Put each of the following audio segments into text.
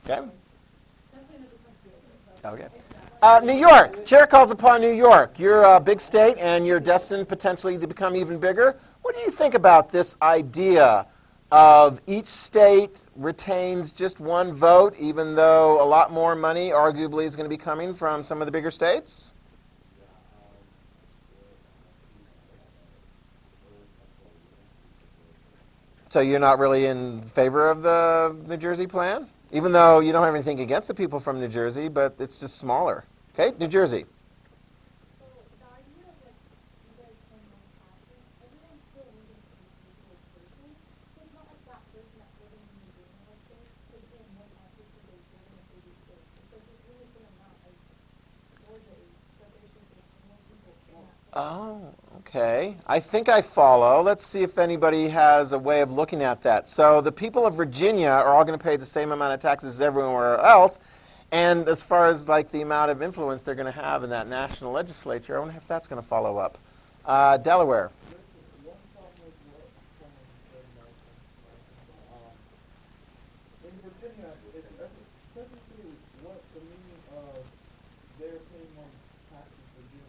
Okay? Okay. New York. Chair calls upon New York. You're a big state, and you're destined potentially to become even bigger. What do you think about this idea of each state retains just one vote, even though a lot more money arguably is going to be coming from some of the bigger states? So you're not really in favor of the New Jersey plan? Even though you don't have anything against the people from New Jersey, but it's just smaller. Okay, New Jersey. So the idea of like you guys paying more taxes, everyone's still living for the individual person. So it's not like that person that's living in New Jersey, let's say, is paying more taxes because they live in a bigger state. It's like there's really some amount like Georgia is that they should pay more people in that state. Oh, okay. I think I follow. Let's see if anybody has a way of looking at that. So the people of Virginia are all going to pay the same amount of taxes as everywhere else. And as far as like the amount of influence they're going to have in that national legislature, I wonder if that's going to follow up. Delaware. In Virginia, it's technically what the meaning of they're paying more taxes for doing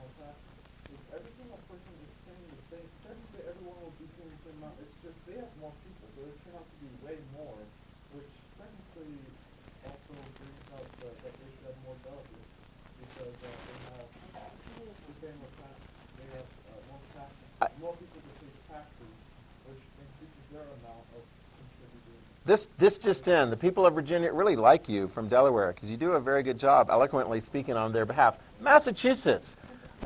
more taxes. If every single person is paying the same, technically everyone will be paying the same amount. It's just they have more people, so it turns out to be way more, which technically also brings out that they should have more delegates because they have to pay more taxes. They have more taxes, more people to pay taxes, which increases their amount of contributing. This just in. The people of Virginia really like you from Delaware because you do a very good job eloquently speaking on their behalf. Massachusetts.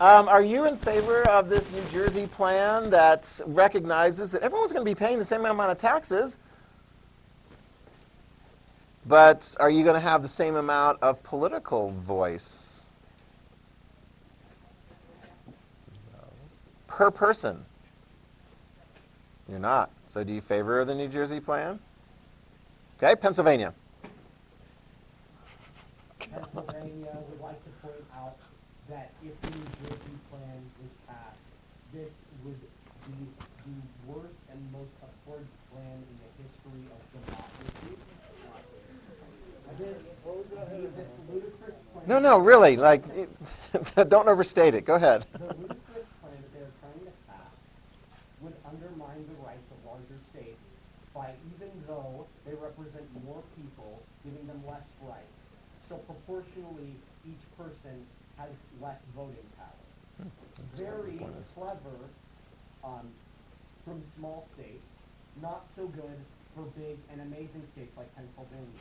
Are you in favor of this New Jersey plan that recognizes that everyone's going to be paying the same amount of taxes, but are you going to have the same amount of political voice per person? You're not. So do you favor the New Jersey plan? Okay, Pennsylvania. Pennsylvania would like to point out that if the New Jersey plan is passed, this would be the worst and most abhorrent plan in the history of democracy. This ludicrous plan. No, really, like, don't overstate it. Go ahead. The ludicrous plan that they're trying to pass would undermine the rights of larger states by, even though they represent more people, giving them less rights. So proportionally, each person has less voting power. Very clever from small states, not so good for big and amazing states like Pennsylvania.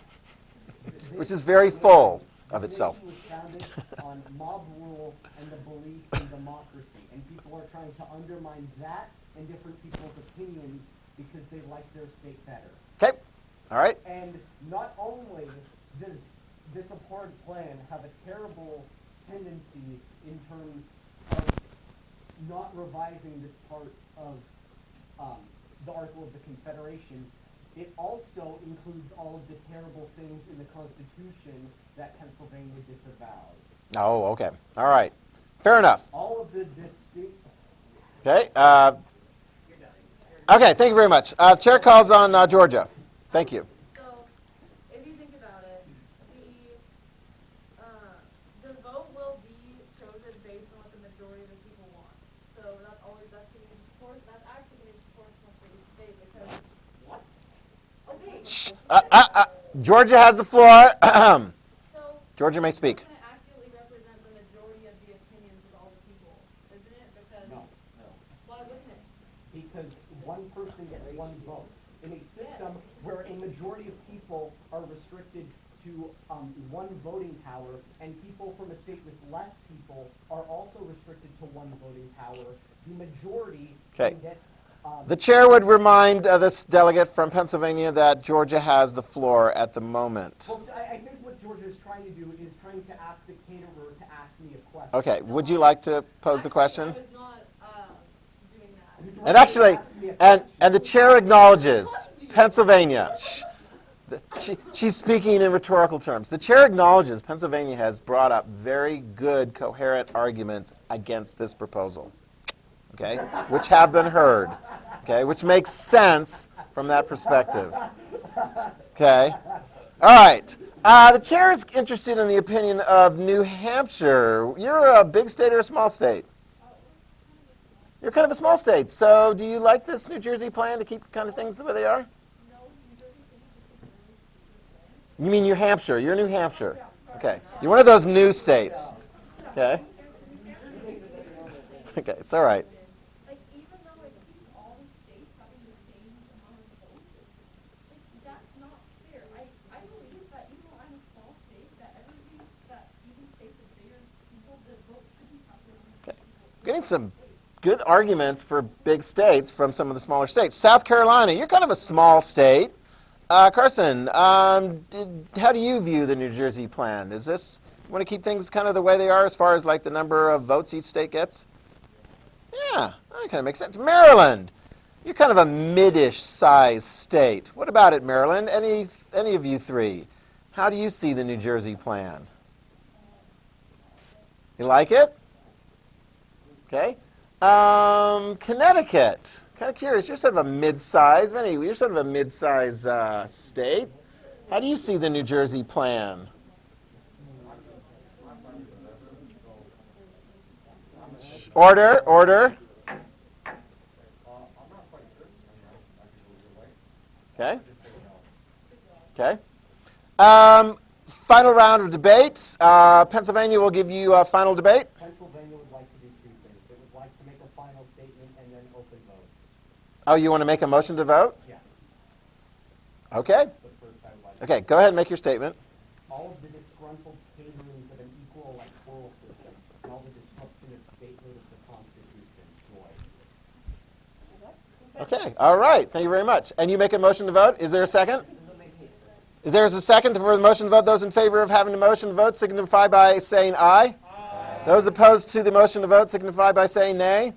Which is very full of itself. The nation was founded on mob rule and the belief in democracy, and people are trying to undermine that and different people's opinions because they like their state better. Okay, all right. And not only does this abhorrent plan have a terrible tendency in terms of not revising this part of the Article of the Confederation, it also includes all of the terrible things in the Constitution that Pennsylvania disavows. Oh, okay. All right. Fair enough. All of the distinct... Okay. Okay, thank you very much. Chair calls on Georgia. Thank you. So, if you think about it, the vote will be chosen based on what the majority of the people want. So that's always going to be that's actually going to be proportional for each state because what? Okay. Shh. Georgia has the floor. So Georgia may speak. it's going to accurately represent the majority of the opinions of all the people, isn't it? Because No. why wouldn't it? Because one person gets one vote. In a system where a majority of people are restricted to one voting power, and people from a state with less people are also restricted to one voting power, the majority can get... The chair would remind this delegate from Pennsylvania that Georgia has the floor at the moment. Well, I think what Georgia is trying to do is trying to ask the caterer to ask me a question. Okay, would you like to pose the question? I was not doing that. And actually, and the chair acknowledges Pennsylvania. She's speaking in rhetorical terms. The chair acknowledges Pennsylvania has brought up very good, coherent arguments against this proposal, okay, which have been heard, okay, which makes sense from that perspective, okay. All right. The chair is interested in the opinion of New Hampshire. You're a big state or a small state? You're kind of a small state. So do you like this New Jersey plan to keep kind of things the way they are? You mean New Hampshire? You're New Hampshire. Okay. You're one of those new states. Okay. Okay, it's all right. Like, even though I think all the states having the same amount of votes, like, that's not fair. I believe that even though I'm a small state, that even states with bigger people, the vote should be calculated. Okay. Getting some good arguments for big states from some of the smaller states. South Carolina, you're kind of a small state. Carson, how do you view the New Jersey plan? Is this, you want to keep things kind of the way they are as far as like the number of votes each state gets? Yeah, that kind of makes sense. Maryland, you're kind of a mid-ish size state. What about it, Maryland? Any of you three? How do you see the New Jersey plan? You like it? Okay. Connecticut. Kind of curious. You're sort of a mid-size. You're sort of a mid-size state. How do you see the New Jersey plan? Order. Okay. Okay. Final round of debate. Pennsylvania will give you a final debate. Pennsylvania would like to do two things. They would like to make a final statement and then open vote. Oh, you want to make a motion to vote? Yeah. Okay. But first I would like Okay, go ahead and make your statement. all of the disgruntled patrons of an equal electoral system and all the disruption of statehood of the Constitution. Boy. Okay, all right. Thank you very much. And you make a motion to vote? Is there a second? Is there a second for the motion to vote? Those in favor of having the motion to vote signify by saying aye. Aye. Those opposed to the motion to vote signify by saying nay.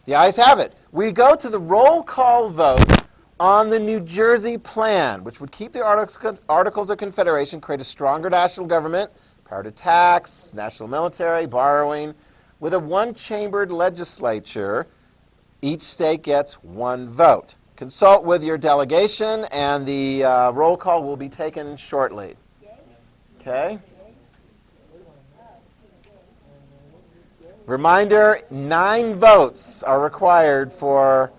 The ayes have it. We go to the roll call vote on the New Jersey plan, which would keep the Articles of Confederation, create a stronger national government, power to tax, national military, borrowing. With a one-chambered legislature, each state gets one vote. Consult with your delegation, and the roll call will be taken shortly. Okay? Reminder, 9 votes are required for...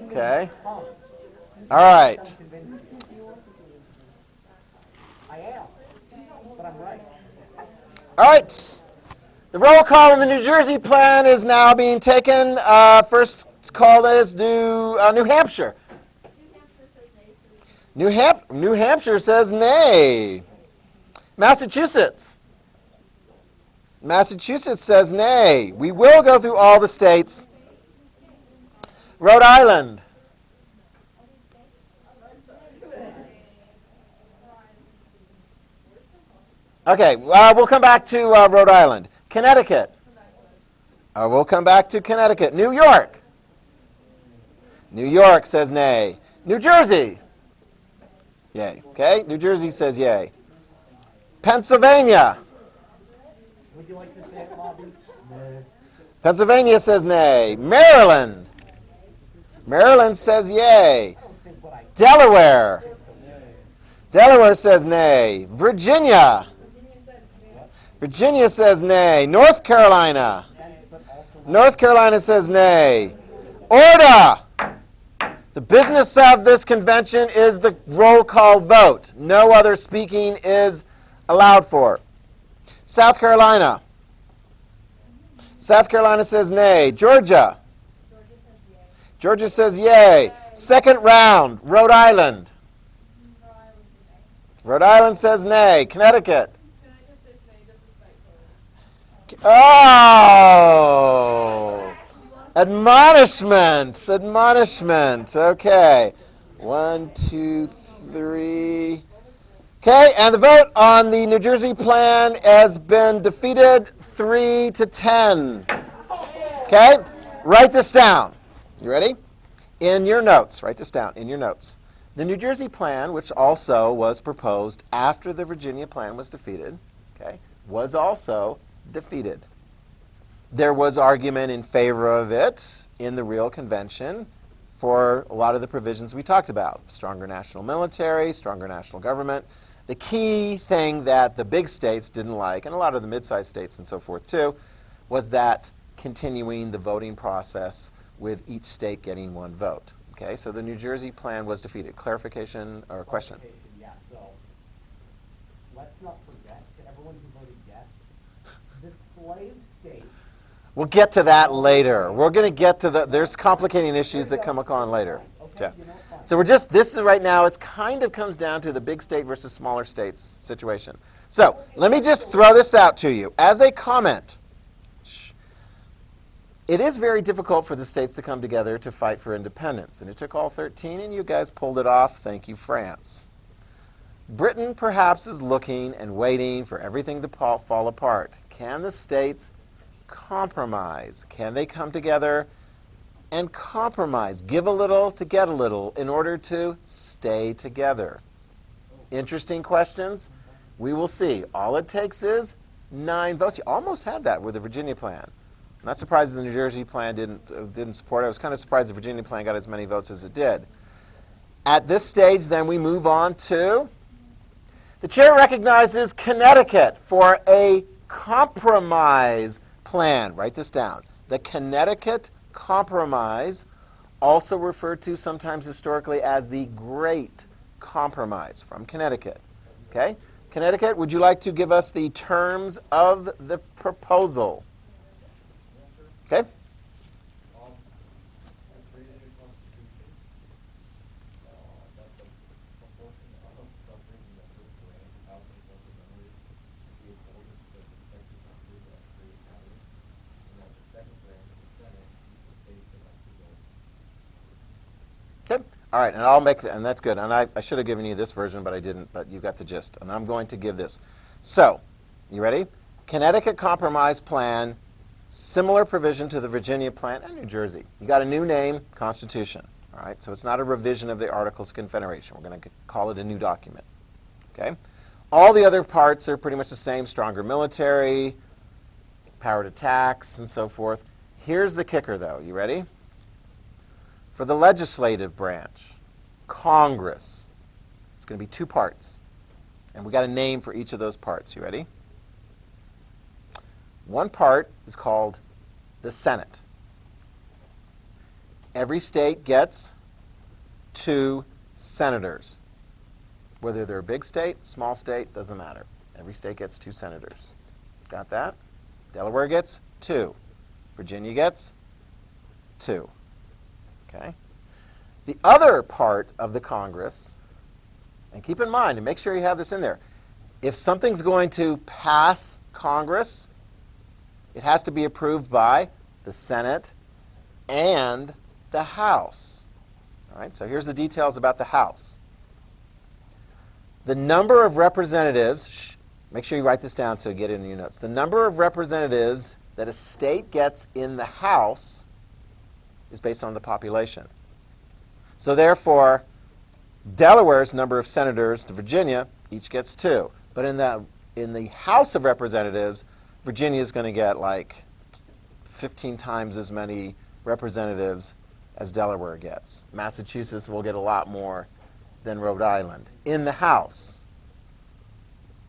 Okay. All right. I am, but I'm right. All right. The roll call on the New Jersey plan is now being taken. First call is New Hampshire. New Hampshire says nay. Massachusetts. Massachusetts says nay. We will go through all the states. Rhode Island. Okay, we'll come back to Rhode Island. Connecticut. We'll come back to Connecticut. New York. New York says nay. New Jersey. Yay. Okay, New Jersey says yay. Pennsylvania. Would you like to say it, Bobby? Pennsylvania says nay. Maryland. Maryland says yay. Delaware. Delaware says nay. Virginia. Virginia says nay. North Carolina. North Carolina says nay. Order! The business of this convention is the roll call vote. No other speaking is allowed for. South Carolina. South Carolina says nay. Georgia. Georgia says yay. Second round, Rhode Island. Rhode Island says nay. Connecticut. Oh! Admonishment. Okay. 1, 2, 3. Okay, and the vote on the New Jersey plan has been defeated 3-10. Okay? Write this down. You ready? In your notes. Write this down in your notes. The New Jersey plan, which also was proposed after the Virginia plan was defeated, okay, was also defeated. There was argument in favor of it in the real convention for a lot of the provisions we talked about. Stronger national military, stronger national government. The key thing that the big states didn't like, and a lot of the mid-sized states and so forth too, was that continuing the voting process with each state getting one vote. Okay, so the New Jersey plan was defeated. Clarification or question? Yeah, so let's not forget, to everyone who voted yes, the slave states. We'll get to that later. We're going to get to there's complicating issues that come on later. Okay, Okay. So this is right now, it kind of comes down to the big state versus smaller states situation. So let me just throw this out to you. As a comment, it is very difficult for the states to come together to fight for independence. And it took all 13, and you guys pulled it off. Thank you, France. Britain perhaps is looking and waiting for everything to fall apart. Can the states compromise? Can they come together and compromise? Give a little to get a little in order to stay together. Interesting questions. We will see. All it takes is 9 votes. You almost had that with the Virginia plan. I'm not surprised the New Jersey plan didn't support it. I was kind of surprised the Virginia plan got as many votes as it did. At this stage, then, we move on to the chair recognizes Connecticut for a compromise plan. Write this down. The Connecticut Compromise, also referred to sometimes historically as the Great Compromise, from Connecticut. Okay? Connecticut, would you like to give us the terms of the proposal? Okay? Okay. All right, and I'll make and that's good. And I should have given you this version, but I didn't. But you got the gist. And I'm going to give this. So, you ready? Connecticut Compromise Plan, similar provision to the Virginia plan and New Jersey. You got a new name, Constitution. All right, so it's not a revision of the Articles of Confederation. We're going to call it a new document. Okay. All the other parts are pretty much the same: stronger military, power to tax, and so forth. Here's the kicker, though. You ready? For the legislative branch, Congress, it's going to be 2 parts. And we got a name for each of those parts. You ready? One part is called the Senate. Every state gets 2 senators. Whether they're a big state, small state, doesn't matter. Every state gets 2 senators. Got that? Delaware gets 2. Virginia gets 2. Okay? The other part of the Congress, and keep in mind, and make sure you have this in there, if something's going to pass Congress, it has to be approved by the Senate and the House. All right, so here's the details about the House. The number of representatives, make sure you write this down to get it in your notes. The number of representatives that a state gets in the House is based on the population. So therefore, Delaware's number of senators to Virginia each gets 2. But in the House of Representatives, Virginia is going to get like 15 times as many representatives as Delaware gets. Massachusetts will get a lot more than Rhode Island in the House.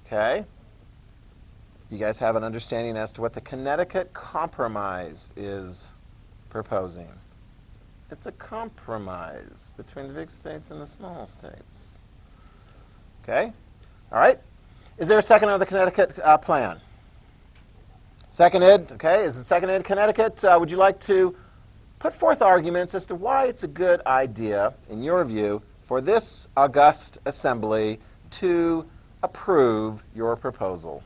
Okay? You guys have an understanding as to what the Connecticut Compromise is proposing. It's a compromise between the big states and the small states. Okay? All right? Is there a second on the Connecticut plan? Seconded. Okay. Is it seconded? Connecticut, would you like to put forth arguments as to why it's a good idea, in your view, for this august assembly to approve your proposal?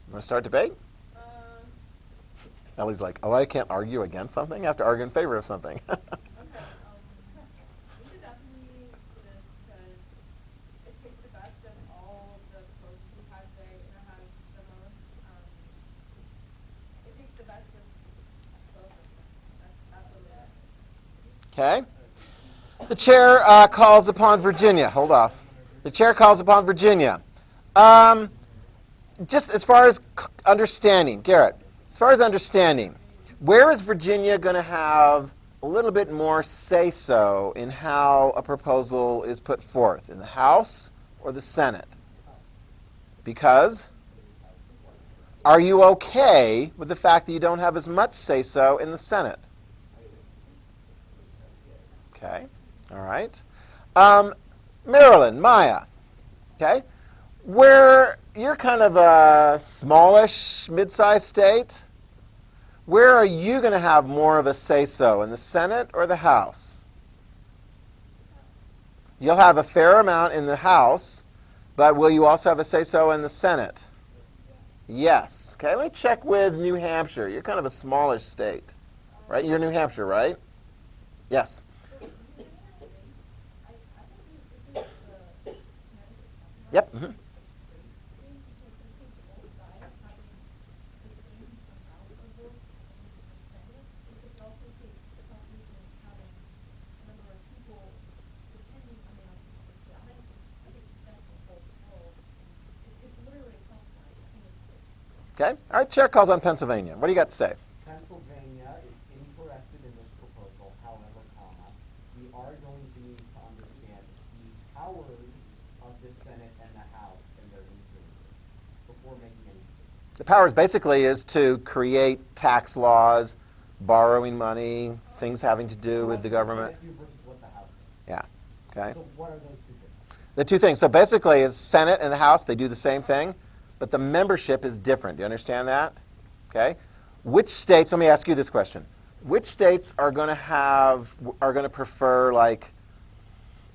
You want to start debate? Ellie's like, oh, I can't argue against something? I have to argue in favor of something. Okay, we should definitely do this because it takes the best of all of the proposals we've had today, and it has the most, it takes the best of both of them. That's absolutely it. Okay. The chair calls upon Virginia. Hold off. The chair calls upon Virginia. just as far as understanding, Garrett, as far as understanding, where is Virginia going to have a little bit more say-so in how a proposal is put forth, in the House or the Senate? Because are you okay with the fact that you don't have as much say-so in the Senate? Okay, all right. Maryland, Maya, okay, where you're kind of a smallish, mid-sized state, where are you going to have more of a say-so, in the Senate or the House? You'll have a fair amount in the House, but will you also have a say-so in the Senate? Yes. Okay, let me check with New Hampshire. You're kind of a smallish state, right? You're New Hampshire, right? Yes. Yep. Mm-hmm. Okay. All right. Chair calls on Pennsylvania. What do you got to say? Pennsylvania is interested in this proposal. However, we are going to need to understand the powers of the Senate and the House and their influence before making any decisions. The powers basically is to create tax laws, borrowing money, things having to do with the government. Senate versus what the House does. Yeah. Okay. So what are those two things? The two things. So basically, it's Senate and the House. They do the same thing, but the membership is different. Do you understand that? Okay. Which states? Let me ask you this question: which states are going to prefer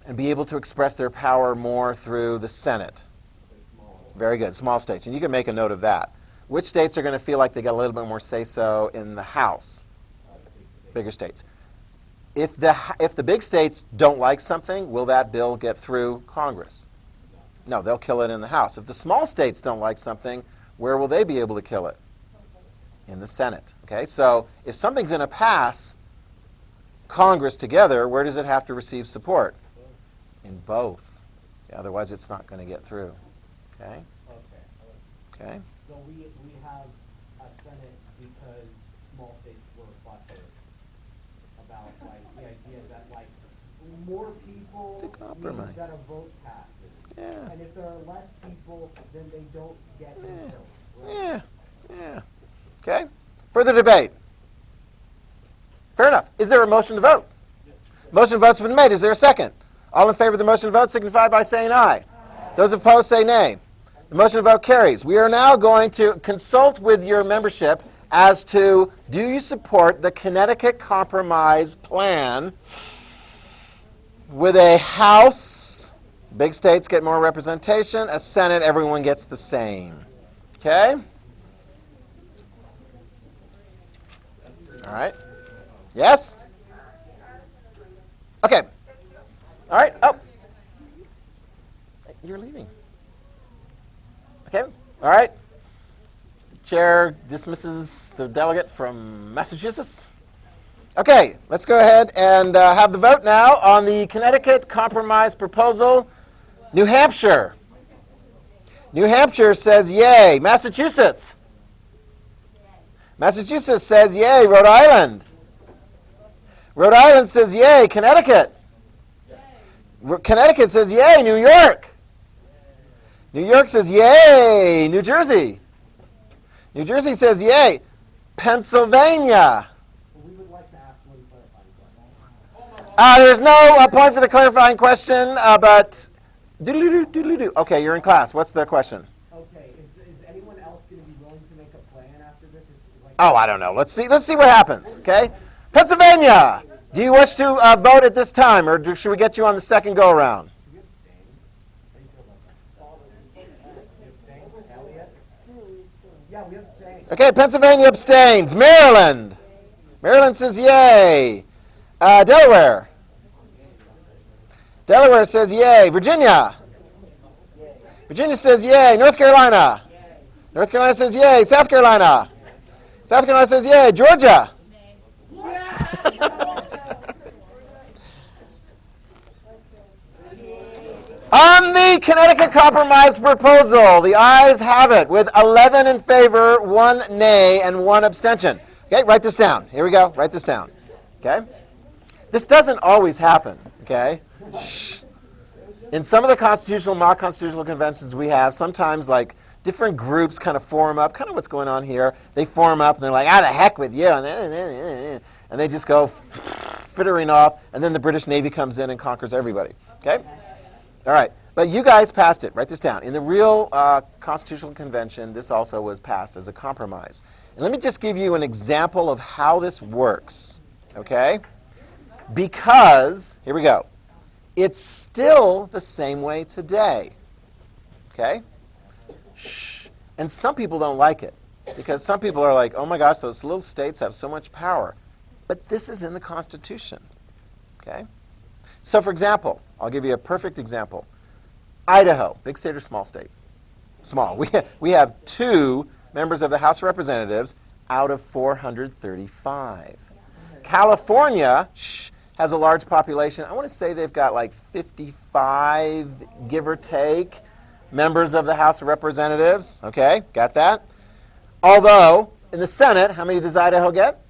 and be able to express their power more through the Senate? Very good. Small states, and you can make a note of that. Which states are going to feel like they got a little bit more say-so in the House? Bigger states. If the big states don't like something, will that bill get through Congress? No, they'll kill it in the House. If the small states don't like something, where will they be able to kill it? In the Senate. Okay, so if something's going to pass Congress together, where does it have to receive support? In both. Yeah, otherwise, it's not going to get through. Okay. Okay. So we have a Senate because small states were flattered about the idea that more people To compromise. means that a vote passes. Yeah. And if there are less people, then they don't get to Yeah. vote. Right? Yeah. Yeah. Okay. Further debate. Fair enough. Is there a motion to vote? Motion to vote's been made. Is there a second? All in favor of the motion to vote signify by saying aye. Those opposed say nay. The motion to vote carries. We are now going to consult with your membership as to, do you support the Connecticut Compromise Plan with a House, big states get more representation, a Senate, everyone gets the same. Okay? All right. Yes? Okay. All right. Oh. You're leaving. Okay. All right. Chair dismisses the delegate from Massachusetts. Okay. Let's go ahead and have the vote now on the Connecticut Compromise Proposal. New Hampshire. New Hampshire says yay. Massachusetts. Massachusetts says yay. Rhode Island. Rhode Island says yay. Connecticut. Connecticut says yay. New York. New York says yay. New Jersey. New Jersey says yay. Pennsylvania. We would like to ask one clarifying question. There's no point for the clarifying question, but doodle-doo. Okay, you're in class. What's the question? Okay, is anyone else going to be willing to make a plan after this? Oh, I don't know. Let's see what happens. Okay, Pennsylvania. Do you wish to vote at this time, or should we get you on the second go around? Yeah, we abstain. Okay, Pennsylvania abstains. Maryland. Maryland says yay. Delaware. Delaware says yay. Virginia. Virginia says yay. North Carolina. North Carolina says yay. South Carolina. South Carolina says yay. Georgia. On the Connecticut Compromise proposal, the ayes have it with 11 in favor, 1 nay, and 1 abstention. Okay, write this down. Here we go. Write this down. Okay? This doesn't always happen. Okay? Shh. In some of the constitutional, mock constitutional conventions we have, sometimes like different groups kind of form up, kind of what's going on here. They form up and they're like, the heck with you. And they just go fittering off, and then the British Navy comes in and conquers everybody. Okay? All right, but you guys passed it. Write this down. In the real Constitutional Convention, this also was passed as a compromise. And let me just give you an example of how this works, okay? Because, here we go, it's still the same way today, okay? Shh. And some people don't like it, because some people are like, oh my gosh, those little states have so much power. But this is in the Constitution, okay? So, for example, I'll give you a perfect example. Idaho, big state or small state? Small. We have 2 members of the House of Representatives out of 435. California has a large population. I want to say they've got like 55, give or take, members of the House of Representatives. Okay, got that? Although, in the Senate, how many does Idaho get?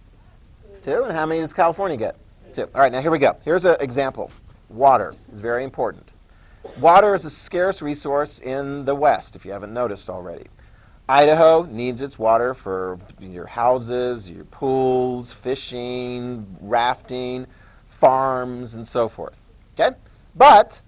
2. And how many does California get? 2. All right, now here we go. Here's an example. Water is very important. Water is a scarce resource in the West, if you haven't noticed already. Idaho needs its water for your houses, your pools, fishing, rafting, farms, and so forth. Okay? But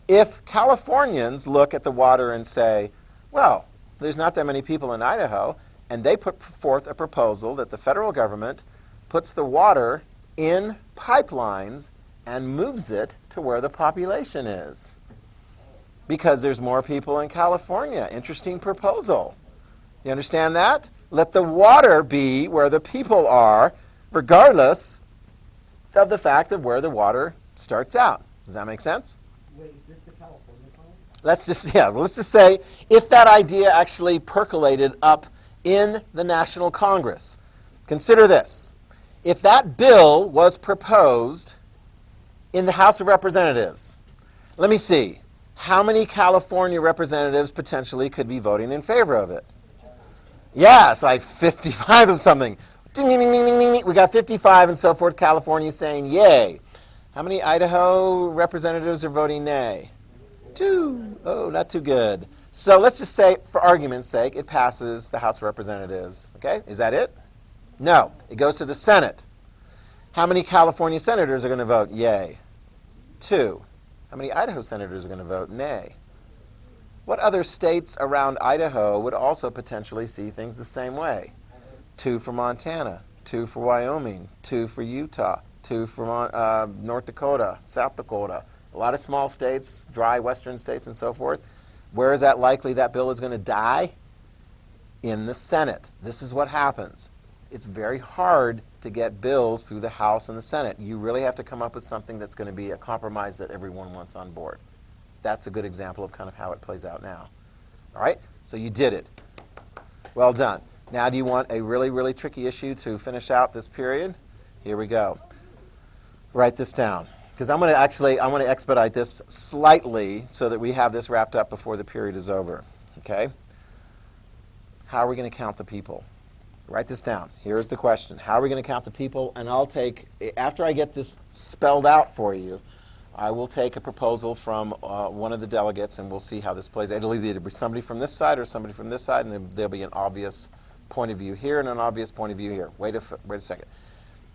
if Californians look at the water and say, well, there's not that many people in Idaho, and they put forth a proposal that the federal government puts the water in pipelines and moves it to where the population is. Because there's more people in California. Interesting proposal. You understand that? Let the water be where the people are, regardless of the fact of where the water starts out. Does that make sense? Wait, is this the California plan? Let's just say if that idea actually percolated up in the National Congress. Consider this. If that bill was proposed in the House of Representatives, let me see, how many California representatives potentially could be voting in favor of it? Yeah, it's like 55 or something. Ding, ding, ding, ding, ding, ding. We got 55 and so forth. California saying yay. How many Idaho representatives are voting nay? 2. Oh, not too good. So let's just say, for argument's sake, it passes the House of Representatives. Okay, is that it? No, it goes to the Senate. How many California senators are going to vote yay? 2. How many Idaho senators are going to vote nay? What other states around Idaho would also potentially see things the same way? 2 for Montana, 2 for Wyoming, 2 for Utah, 2 for North Dakota, South Dakota. A lot of small states, dry western states and so forth. Where is that likely that bill is going to die? In the Senate. This is what happens. It's very hard to get bills through the House and the Senate. You really have to come up with something that's going to be a compromise that everyone wants on board. That's a good example of kind of how it plays out now. All right? So you did it. Well done. Now do you want a really, really tricky issue to finish out this period? Here we go. Write this down. Because I want to expedite this slightly so that we have this wrapped up before the period is over. Okay? How are we going to count the people? Write this down. Here's the question. How are we going to count the people? And I'll take, after I get this spelled out for you, I will take a proposal from one of the delegates and we'll see how this plays out. It'll either be somebody from this side or somebody from this side, and then there'll be an obvious point of view here and an obvious point of view here. Wait a second.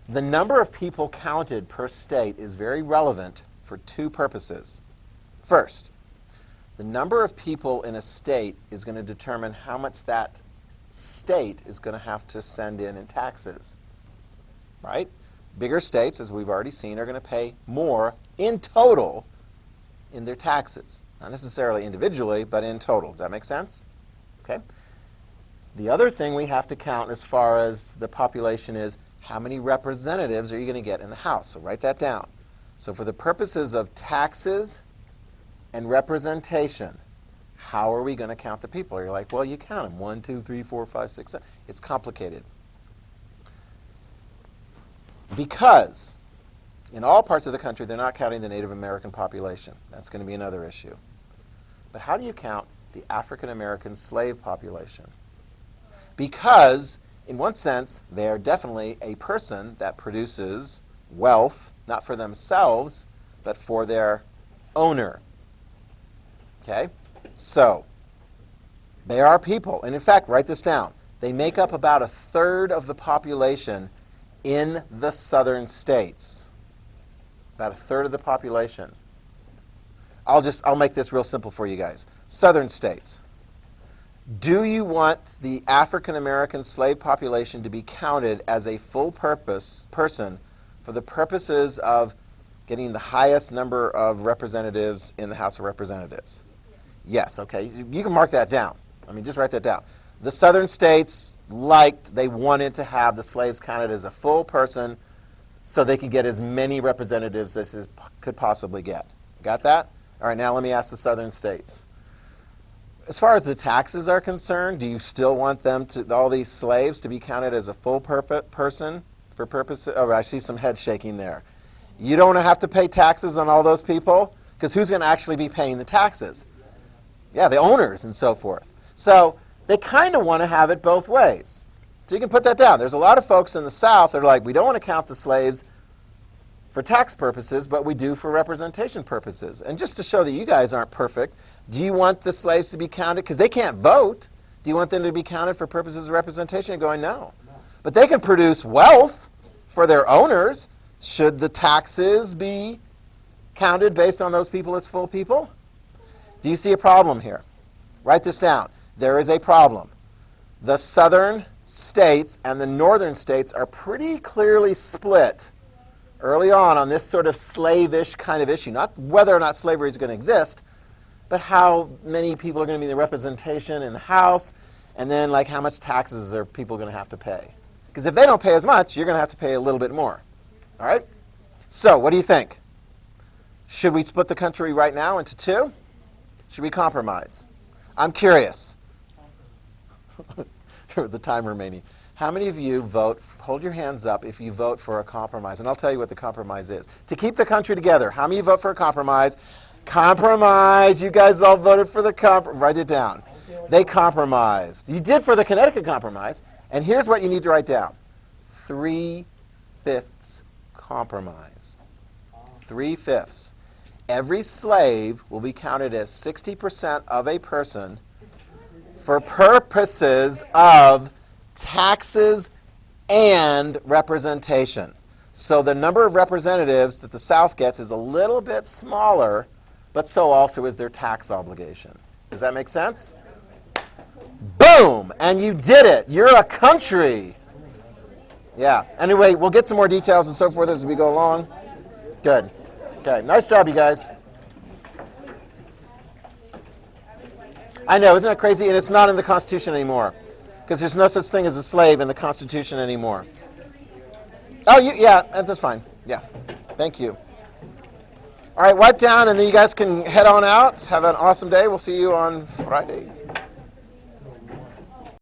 The number of people counted per state is very relevant for 2 purposes. First, the number of people in a state is going to determine how much that state is going to have to send in taxes, right? Bigger states, as we've already seen, are going to pay more in total in their taxes. Not necessarily individually, but in total. Does that make sense? Okay. The other thing we have to count as far as the population is how many representatives are you going to get in the House? So write that down. So for the purposes of taxes and representation, how are we going to count the people? You're like, well, you count them. 1, 2, 3, 4, 5, 6, 7. It's complicated. Because in all parts of the country, they're not counting the Native American population. That's going to be another issue. But how do you count the African American slave population? Because, in one sense, they are definitely a person that produces wealth, not for themselves, but for their owner. Okay? So, they are people. And in fact, write this down. They make up about a third of the population in the southern states. About a third of the population. I'll make this real simple for you guys. Southern states. Do you want the African American slave population to be counted as a full purpose person for the purposes of getting the highest number of representatives in the House of Representatives? Yes, okay. You can mark that down. Just write that down. The southern states they wanted to have the slaves counted as a full person so they could get as many representatives as it could possibly get. Got that? All right, now let me ask the southern states. As far as the taxes are concerned, do you still want all these slaves to be counted as a full person for purposes? Oh, I see some head shaking there. You don't want to have to pay taxes on all those people? Because who's going to actually be paying the taxes? Yeah, the owners and so forth. So they kind of want to have it both ways. So you can put that down. There's a lot of folks in the South that are like, we don't want to count the slaves for tax purposes, but we do for representation purposes. And just to show that you guys aren't perfect, do you want the slaves to be counted? Because they can't vote. Do you want them to be counted for purposes of representation? You're going, no. But they can produce wealth for their owners. Should the taxes be counted based on those people as full people? Do you see a problem here? Write this down. There is a problem. The southern states and the northern states are pretty clearly split early on this sort of slavish kind of issue. Not whether or not slavery is going to exist, but how many people are going to be in the representation in the House, and then how much taxes are people going to have to pay. Because if they don't pay as much, you're going to have to pay a little bit more. All right? So, what do you think? Should we split the country right now into two? Should we compromise? I'm curious. The time remaining. How many of you hold your hands up if you vote for a compromise? And I'll tell you what the compromise is. To keep the country together, how many of you vote for a compromise? Compromise. You guys all voted for the compromise. Write it down. They compromised. You did for the Connecticut compromise. And here's what you need to write down. 3/5 compromise. 3/5. Every slave will be counted as 60% of a person for purposes of taxes and representation. So the number of representatives that the South gets is a little bit smaller, but so also is their tax obligation. Does that make sense? Boom! And you did it. You're a country. Yeah. Anyway, we'll get some more details and so forth as we go along. Good. Okay. Nice job, you guys. I know, isn't that crazy? And it's not in the Constitution anymore. Because there's no such thing as a slave in the Constitution anymore. Oh, yeah, that's fine. Yeah. Thank you. All right, wipe down, and then you guys can head on out. Have an awesome day. We'll see you on Friday.